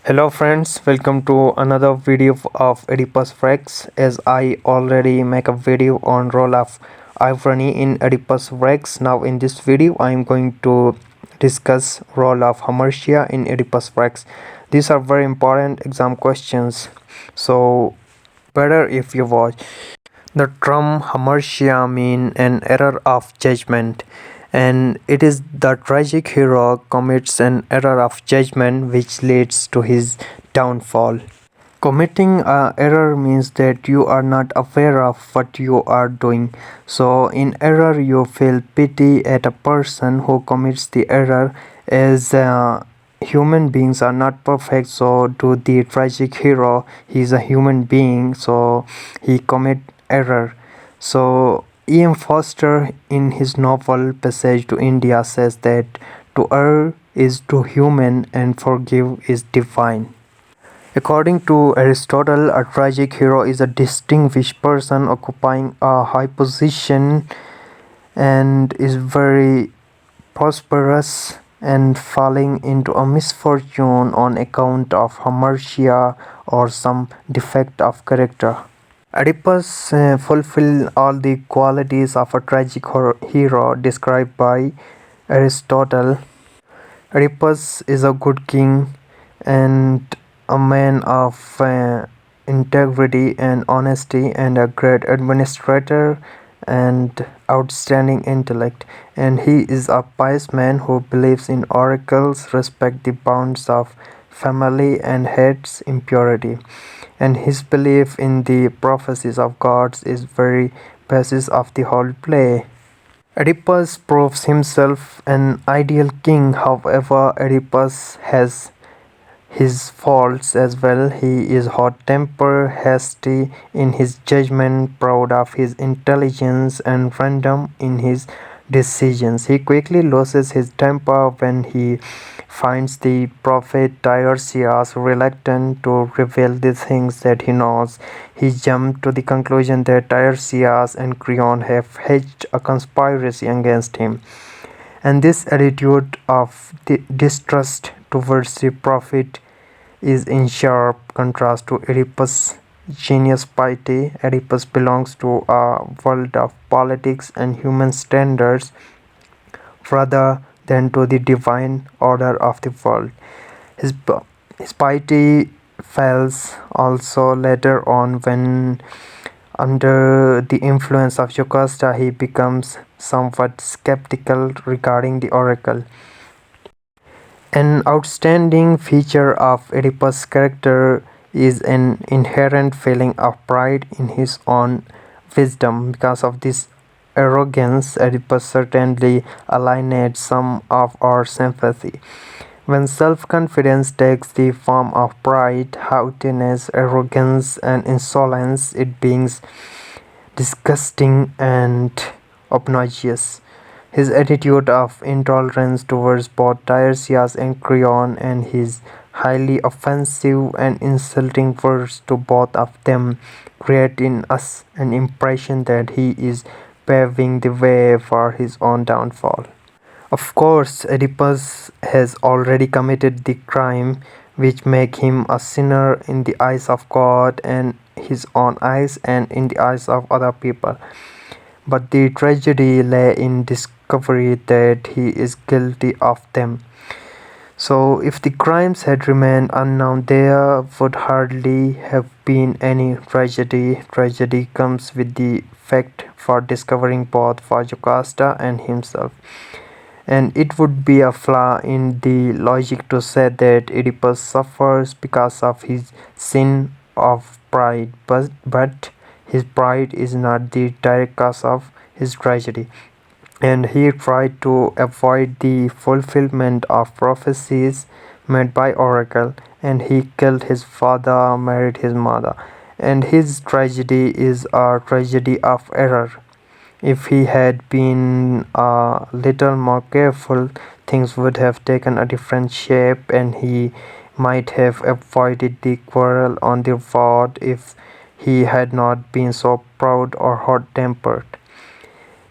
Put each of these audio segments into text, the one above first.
Hello friends, welcome to another video of Oedipus Rex. As I already make a video on role of irony in Oedipus Rex, now in this video I am going to discuss role of Hamartia in Oedipus Rex. These are very important exam questions, so better if you watch. The term hamartia means an error of judgment, and it is the tragic hero commits an error of judgment which leads to his downfall. Committing a error means that you are not aware of what you are doing. So in error you feel pity at a person who commits the error, as human beings are not perfect. So to the tragic hero, he is a human being, so he commit error. So E.M. Foster in his novel Passage to India says that to err is to human and forgive is divine. According to Aristotle, a tragic hero is a distinguished person occupying a high position and is very prosperous and falling into a misfortune on account of hamartia or some defect of character. Oedipus fulfilled all the qualities of a tragic hero described by Aristotle. Oedipus is a good king and a man of integrity and honesty, and a great administrator and outstanding intellect. And he is a pious man who believes in oracles, respects the bounds of family, and hates impurity. And his belief in the prophecies of gods is very basis of the whole play. Oedipus proves himself an ideal king. However, Oedipus has his faults as well. He is hot-tempered, hasty in his judgment, proud of his intelligence, and random in his decisions. He quickly loses his temper when he finds the prophet Tiresias reluctant to reveal the things that he knows. He jumps to the conclusion that Tiresias and Creon have hatched a conspiracy against him. And this attitude of distrust towards the prophet is in sharp contrast to Oedipus' genius piety. Oedipus belongs to a world of politics and human standards rather than to the divine order of the world. His, his piety fails also later on when, under the influence of Jocasta, he becomes somewhat skeptical regarding the oracle. An outstanding feature of Oedipus' character is an inherent feeling of pride in his own wisdom. Because of this arrogance, Oedipus certainly alienates some of our sympathy. When self-confidence takes the form of pride, haughtiness, arrogance, and insolence, it becomes disgusting and obnoxious. His attitude of intolerance towards both Tiresias and Creon, and his highly offensive and insulting words to both of them, create in us an impression that he is paving the way for his own downfall. Of course, Oedipus has already committed the crime which make him a sinner in the eyes of God and his own eyes and in the eyes of other people. But the tragedy lay in discovery that he is guilty of them. So if the crimes had remained unknown, there would hardly have been any tragedy. Tragedy comes with the fact for discovering both for Jocasta and himself. And it would be a flaw in the logic to say that Oedipus suffers because of his sin of pride, but his pride is not the direct cause of his tragedy. And he tried to avoid the fulfillment of prophecies made by oracle, and he killed his father, married his mother. And his tragedy is a tragedy of error. If he had been a little more careful, things would have taken a different shape, and he might have avoided the quarrel on the road if he had not been so proud or hot-tempered.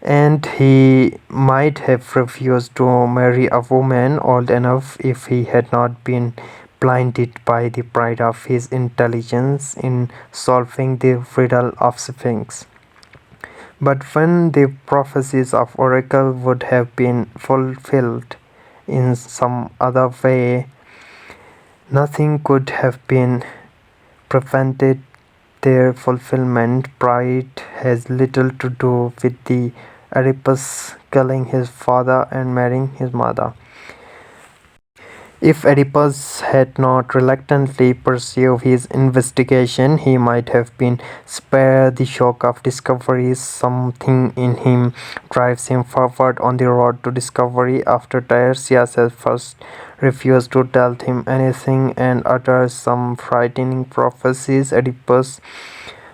And he might have refused to marry a woman old enough if he had not been blinded by the pride of his intelligence in solving the riddle of Sphinx. But when the prophecies of Oracle would have been fulfilled in some other way, nothing could have been prevented their fulfillment. Pride has little to do with the Oedipus killing his father and marrying his mother. If Oedipus had not reluctantly pursued his investigation, he might have been spared the shock of discovery. Something in him drives him forward on the road to discovery. After Tiresias at first refused to tell him anything and utters some frightening prophecies, Oedipus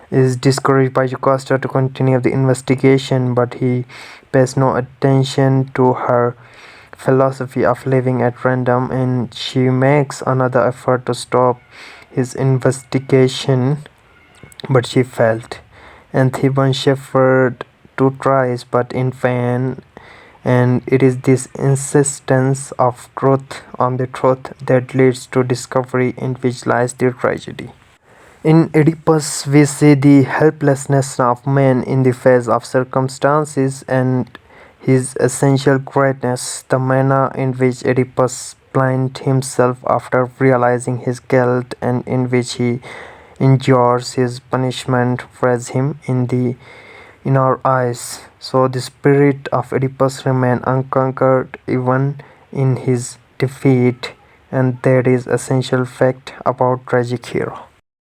is discouraged by Jocasta to continue the investigation, but he pays no attention to her philosophy of living at random, and she makes another effort to stop his investigation, but she failed. And Theban suffered two tries, but in vain. And it is this insistence of truth on the truth that leads to discovery, in which lies the tragedy. In Oedipus, we see the helplessness of man in the face of circumstances and his essential greatness. The manner in which Oedipus blinds himself after realizing his guilt and in which he endures his punishment frees him in our eyes. So the spirit of Oedipus remains unconquered even in his defeat, and that is essential fact about tragic hero.